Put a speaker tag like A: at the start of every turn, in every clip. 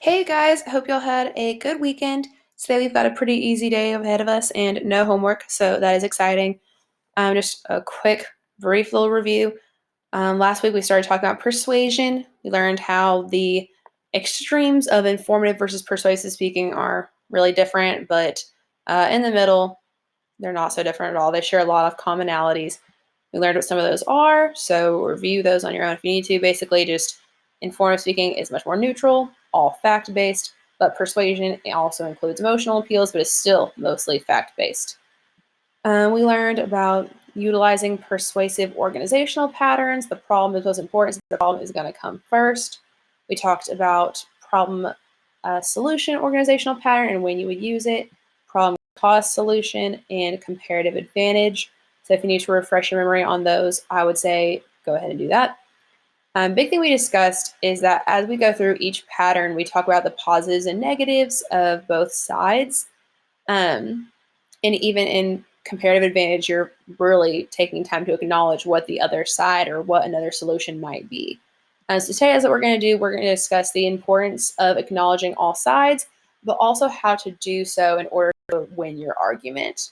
A: Hey guys, hope y'all had a good weekend. Today we've got a pretty easy day ahead of us and no homework, so that is exciting. Just a quick, brief little review. Last week we started talking about persuasion. We learned how the extremes of informative versus persuasive speaking are really different, but in the middle, they're not so different at all. They share a lot of commonalities. We learned what some of those are, so review those on your own if you need to. Basically, just informative speaking is much more neutral, all fact based, but persuasion also includes emotional appeals, but is still mostly fact based. We learned about utilizing persuasive organizational patterns. The problem is most important, the problem is going to come first. We talked about problem solution organizational pattern and when you would use it, problem cause solution, and comparative advantage. So if you need to refresh your memory on those, I would say go ahead and do that. Big thing we discussed is that as we go through each pattern, we talk about the positives and negatives of both sides. Um, and even in comparative advantage, you're really taking time to acknowledge what the other side or what another solution might be. So today, as what we're going to do, we're going to discuss the importance of acknowledging all sides, but also how to do so in order to win your argument.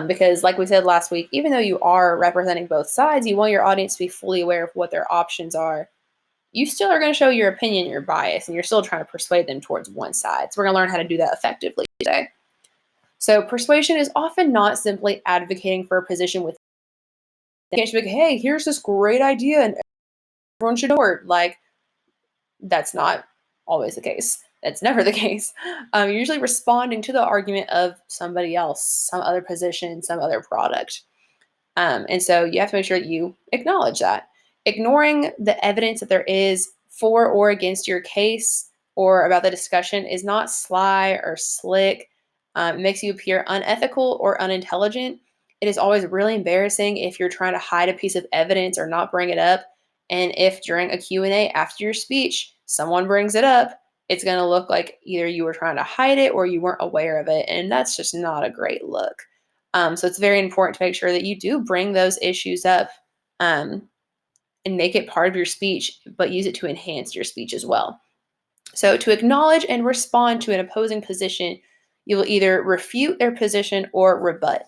A: Because, like we said last week, even though you are representing both sides, you want your audience to be fully aware of what their options are. You still are going to show your opinion, your bias, and you're still trying to persuade them towards one side. So, we're going to learn how to do that effectively today. So, persuasion is often not simply advocating for a position with. You can't just be like, hey, here's this great idea and everyone should know it. Like, that's not always the case. That's never the case. You're usually responding to the argument of somebody else, some other position, some other product. And so you have to make sure that you acknowledge that. Ignoring the evidence that there is for or against your case or about the discussion is not sly or slick. It makes you appear unethical or unintelligent. It is always really embarrassing if you're trying to hide a piece of evidence or not bring it up. And if during a Q&A after your speech, someone brings it up, it's going to look like either you were trying to hide it or you weren't aware of it. And that's just not a great look. So it's very important to make sure that you do bring those issues up um, and make it part of your speech, but use it to enhance your speech as well. So to acknowledge and respond to an opposing position, you will either refute their position or rebut.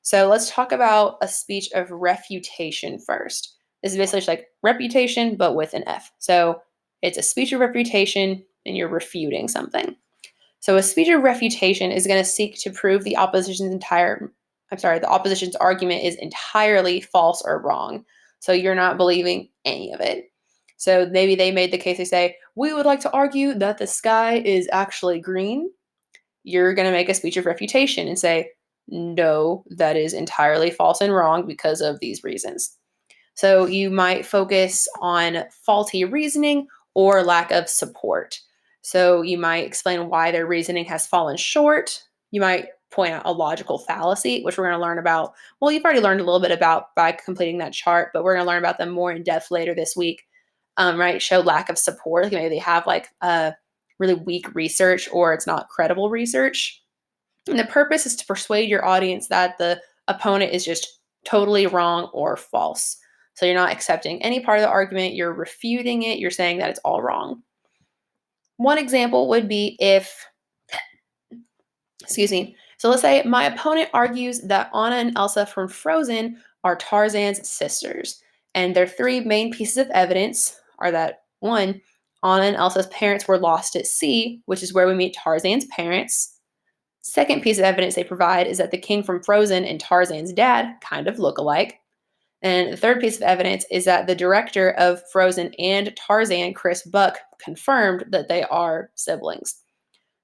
A: So let's talk about a speech of refutation first. This is basically just like reputation, but with an F. So it's a speech of refutation and you're refuting something. So a speech of refutation is going to seek to prove the opposition's argument is entirely false or wrong. So you're not believing any of it. So maybe they made the case, they say, we would like to argue that the sky is actually green. You're going to make a speech of refutation and say, no, that is entirely false and wrong because of these reasons. So you might focus on faulty reasoning or lack of support. So you might explain why their reasoning has fallen short. You might point out a logical fallacy, which we're going to learn about. Well, you've already learned a little bit about by completing that chart, but we're going to learn about them more in depth later this week. Right? Show lack of support. Like maybe they have like really weak research or it's not credible research. And the purpose is to persuade your audience that the opponent is just totally wrong or false. So you're not accepting any part of the argument, you're refuting it, you're saying that it's all wrong. One example would be if, excuse me, so let's say my opponent argues that Anna and Elsa from Frozen are Tarzan's sisters. And their three main pieces of evidence are that one, Anna and Elsa's parents were lost at sea, which is where we meet Tarzan's parents. Second piece of evidence they provide is that the king from Frozen and Tarzan's dad kind of look alike. And the third piece of evidence is that the director of Frozen and Tarzan, Chris Buck, confirmed that they are siblings.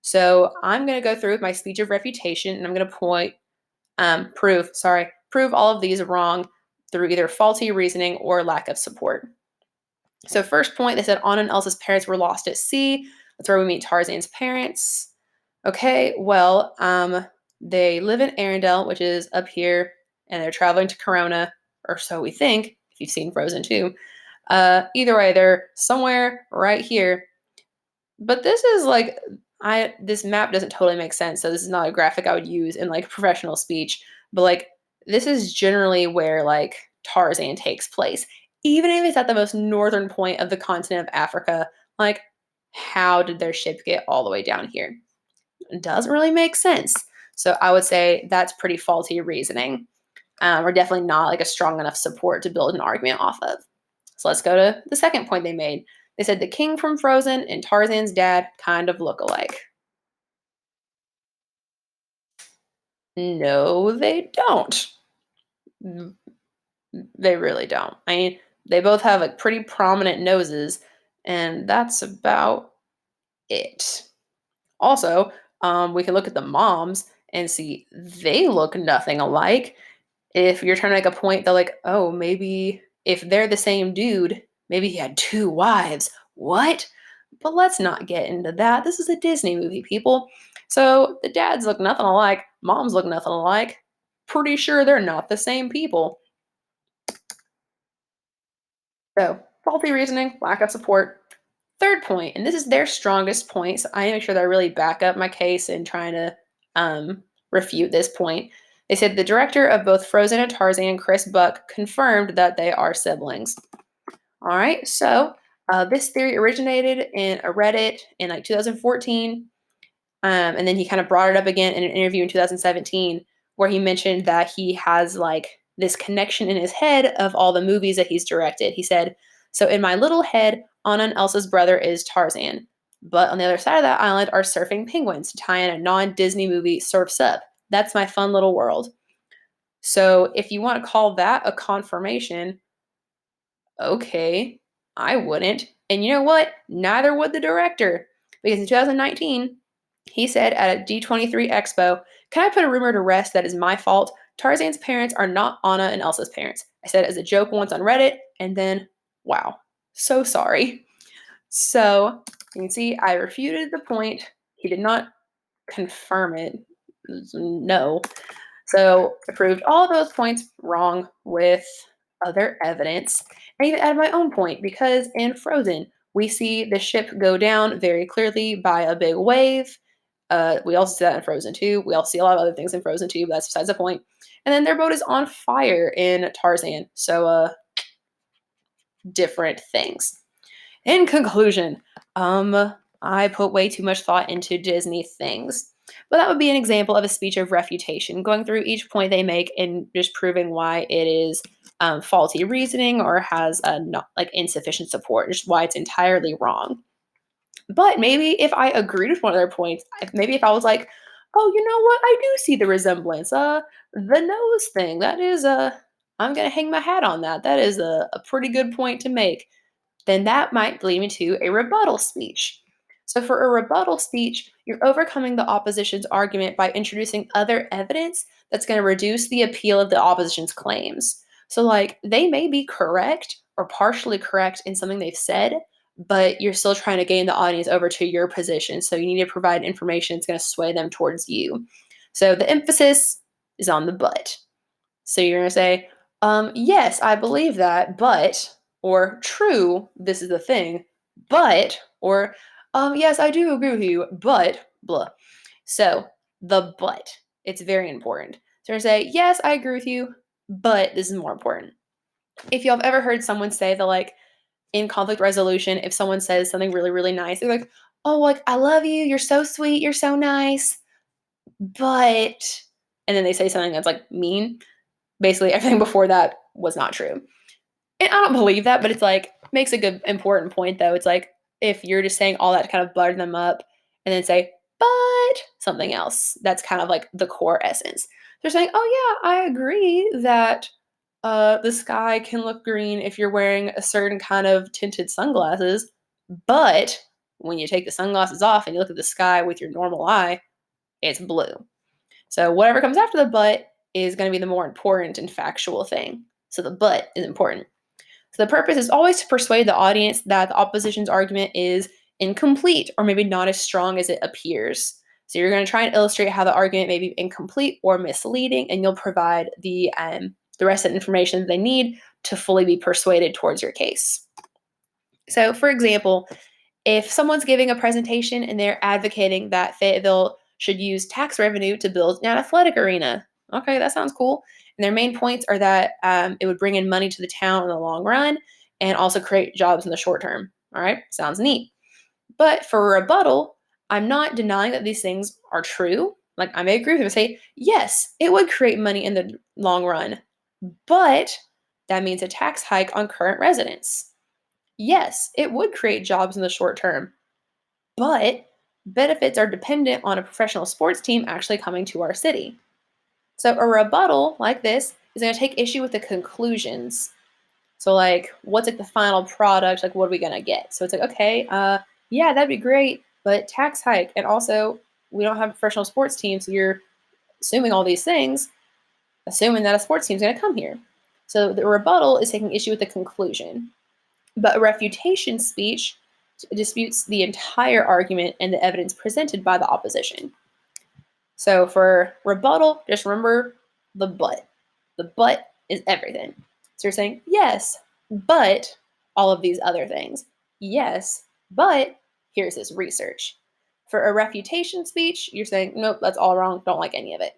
A: So I'm going to go through with my speech of refutation and I'm going to prove all of these wrong through either faulty reasoning or lack of support. So first point, they said Anna and Elsa's parents were lost at sea. That's where we meet Tarzan's parents. Okay, well, they live in Arendelle, which is up here, and they're traveling to Corona, or so we think, if you've seen Frozen 2. Either way, they're somewhere right here. But this is like, this map doesn't totally make sense, so this is not a graphic I would use in like professional speech, but like, this is generally where like Tarzan takes place. Even if it's at the most northern point of the continent of Africa, like, how did their ship get all the way down here? It doesn't really make sense. So I would say that's pretty faulty reasoning, or definitely not like a strong enough support to build an argument off of. So let's go to the second point they made. They said the king from Frozen and Tarzan's dad kind of look alike. No, they don't. They really don't. I mean, they both have like pretty prominent noses, and that's about it. Also, we can look at the moms and see they look nothing alike. If you're trying to make a point that, like, oh, maybe if they're the same dude, maybe he had two wives. What? But let's not get into that. This is a Disney movie, people. So the dads look nothing alike, moms look nothing alike. Pretty sure they're not the same people. So, faulty reasoning, lack of support. Third point, and this is their strongest point, so I make sure that I really back up my case in trying to refute this point. They said the director of both Frozen and Tarzan, Chris Buck, confirmed that they are siblings. All right, so this theory originated in a Reddit in like 2014, and then he kind of brought it up again in an interview in 2017, where he mentioned that he has like this connection in his head of all the movies that he's directed. He said, "So in my little head, Anna and Elsa's brother is Tarzan, but on the other side of that island are surfing penguins to tie in a non-Disney movie, Surfs Up. That's my fun little world." So if you want to call that a confirmation, okay, I wouldn't. And you know what? Neither would the director. Because in 2019, he said at a D23 Expo, "Can I put a rumor to rest that is my fault? Tarzan's parents are not Anna and Elsa's parents. I said it as a joke once on Reddit, and then, wow, so sorry." So you can see I refuted the point. He did not confirm it. No. So I proved all those points wrong with other evidence. I even added my own point because in Frozen, we see the ship go down very clearly by a big wave. We also see that in Frozen 2. We also see a lot of other things in Frozen 2, but that's besides the point. And then their boat is on fire in Tarzan. So, different things. In conclusion, I put way too much thought into Disney things. But that would be an example of a speech of refutation, going through each point they make and just proving why it is faulty reasoning or has not like insufficient support, just why it's entirely wrong. But maybe if I agreed with one of their points, maybe if I was like, oh, you know what, I do see the resemblance. The nose thing, that is I'm gonna hang my hat on that. That is a pretty good point to make. Then that might lead me to a rebuttal speech. So, for a rebuttal speech, you're overcoming the opposition's argument by introducing other evidence that's going to reduce the appeal of the opposition's claims. So, like, they may be correct or partially correct in something they've said, but you're still trying to gain the audience over to your position. So, you need to provide information that's going to sway them towards you. So, the emphasis is on the but. So, you're going to say, yes, I believe that, but, or true, this is the thing, but, or yes, I do agree with you, but, blah. So, the but, it's very important. So, we're going to say, yes, I agree with you, but this is more important. If y'all have ever heard someone say that, like, in conflict resolution, if someone says something really, really nice, they're like, oh, like, I love you, you're so sweet, you're so nice, but, and then they say something that's like mean. Basically, everything before that was not true. And I don't believe that, but it's like makes a good important point though. It's like if you're just saying all that to kind of butter them up and then say, but something else. That's kind of like the core essence. They're saying, oh yeah, I agree that the sky can look green if you're wearing a certain kind of tinted sunglasses, but when you take the sunglasses off and you look at the sky with your normal eye, it's blue. So whatever comes after the but is going to be the more important and factual thing. So the but is important. So the purpose is always to persuade the audience that the opposition's argument is incomplete or maybe not as strong as it appears. So you're going to try and illustrate how the argument may be incomplete or misleading, and you'll provide the rest of the information they need to fully be persuaded towards your case. So, for example, if someone's giving a presentation and they're advocating that Fayetteville should use tax revenue to build an athletic arena, okay, that sounds cool. And their main points are that it would bring in money to the town in the long run and also create jobs in the short term. All right, sounds neat. But for a rebuttal, I'm not denying that these things are true. Like, I may agree with them and say, yes, it would create money in the long run, but that means a tax hike on current residents. Yes, it would create jobs in the short term, but benefits are dependent on a professional sports team actually coming to our city. So a rebuttal like this is going to take issue with the conclusions. So like, what's like the final product? Like, what are we going to get? So it's like, okay, yeah, that'd be great, but tax hike, and also we don't have a professional sports team, so you're assuming all these things, assuming that a sports team is going to come here. So the rebuttal is taking issue with the conclusion. But a refutation speech disputes the entire argument and the evidence presented by the opposition. So for rebuttal, just remember the but. The but is everything. So you're saying, yes, but all of these other things. Yes, but here's this research. For a refutation speech, you're saying, nope, that's all wrong. Don't like any of it.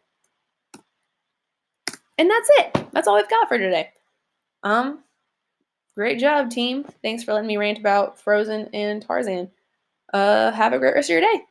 A: And that's it. That's all we've got for today. Um, Great job, team. Thanks for letting me rant about Frozen and Tarzan. Have a great rest of your day.